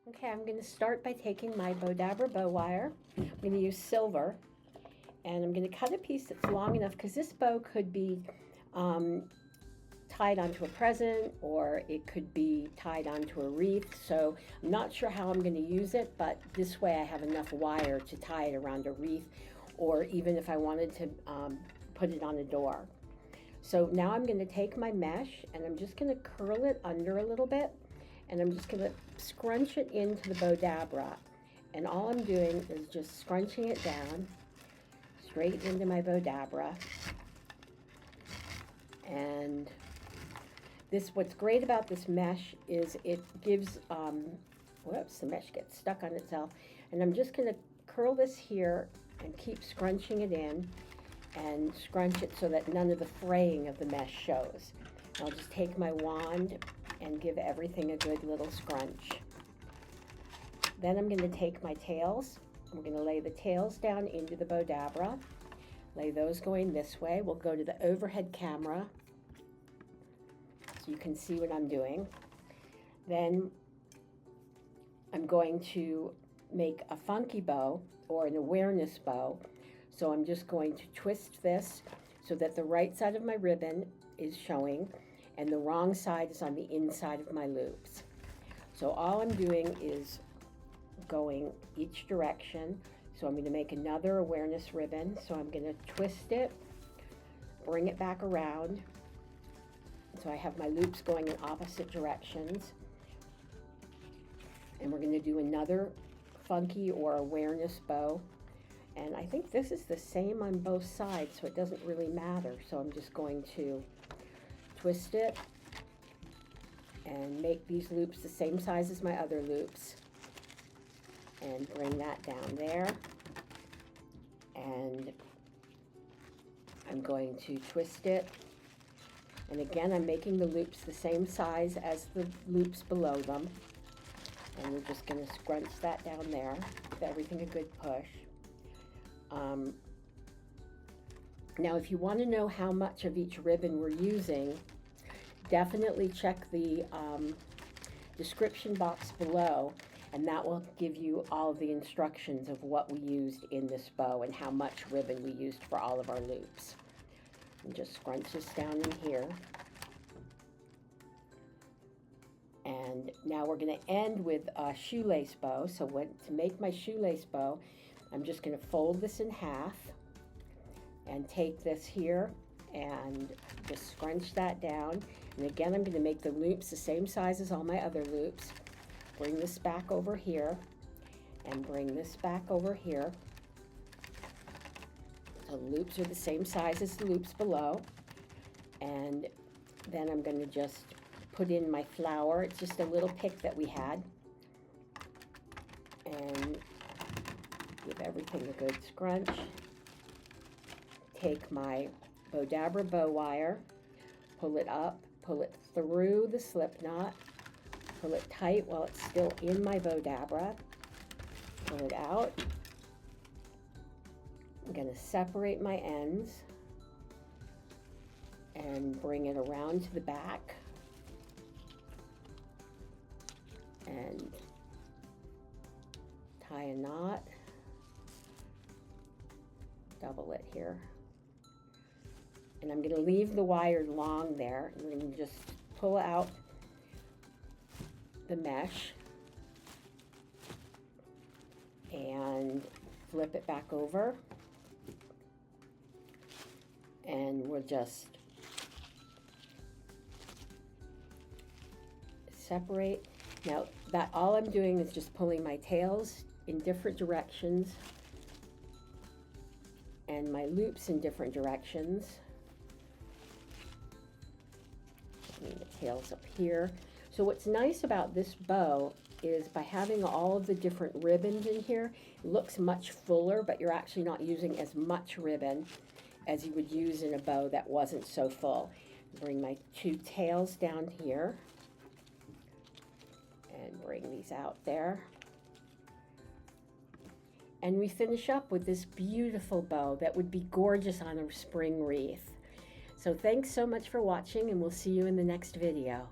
Okay, I'm going to start by taking my Bowdabra bow wire. I'm going to use silver, and I'm going to cut a piece that's long enough because this bow could be tied onto a present, or it could be tied onto a wreath. So I'm not sure how I'm going to use it, but this way I have enough wire to tie it around a wreath, or even if I wanted to put it on a door. So now I'm going to take my mesh and I'm just going to curl it under a little bit, and I'm just going to scrunch it into the Bowdabra. And all I'm doing is just scrunching it down straight into my Bowdabra. And what's great about this mesh is it gives, whoops, the mesh gets stuck on itself. And I'm just going to curl this here and keep scrunching it in and scrunch it so that none of the fraying of the mesh shows. I'll just take my wand and give everything a good little scrunch. Then I'm going to take my tails. I'm going to lay the tails down into the Bowdabra. Lay those going this way. We'll go to the overhead camera so you can see what I'm doing. Then I'm going to make a funky bow, or an awareness bow. So I'm just going to twist this so that the right side of my ribbon is showing and the wrong side is on the inside of my loops. So all I'm doing is going each direction. So I'm going to make another awareness ribbon. So I'm going to twist it, bring it back around. So I have my loops going in opposite directions. And we're going to do another funky or awareness bow. And I think this is the same on both sides, so it doesn't really matter. So I'm just going to twist it and make these loops the same size as my other loops. And bring that down there. And I'm going to twist it. And again, I'm making the loops the same size as the loops below them. And we're just going to scrunch that down there, give everything a good push. Now, if you want to know how much of each ribbon we're using, definitely check the description box below, and that will give you all of the instructions of what we used in this bow and how much ribbon we used for all of our loops. And just scrunch this down in here. And now we're going to end with a shoelace bow. So to make my shoelace bow, I'm just going to fold this in half and take this here and just scrunch that down. And again, I'm going to make the loops the same size as all my other loops. Bring this back over here and bring this back over here. So the loops are the same size as the loops below. And then I'm going to just put in my flower. It's just a little pick that we had. And give everything a good scrunch. Take my Bowdabra bow wire, pull it up, pull it through the slip knot, pull it tight while it's still in my Bowdabra, pull it out. I'm going to separate my ends and bring it around to the back and tie a knot, double it here. And I'm going to leave the wire long there. I'm going to just pull out the mesh and flip it back over. And we'll just separate. Now that all I'm doing is just pulling my tails in different directions and my loops in different directions. The tails up here. So what's nice about this bow is by having all of the different ribbons in here, it looks much fuller, but you're actually not using as much ribbon as you would use in a bow that wasn't so full. Bring my two tails down here and bring these out there. And we finish up with this beautiful bow that would be gorgeous on a spring wreath. So thanks so much for watching, and we'll see you in the next video.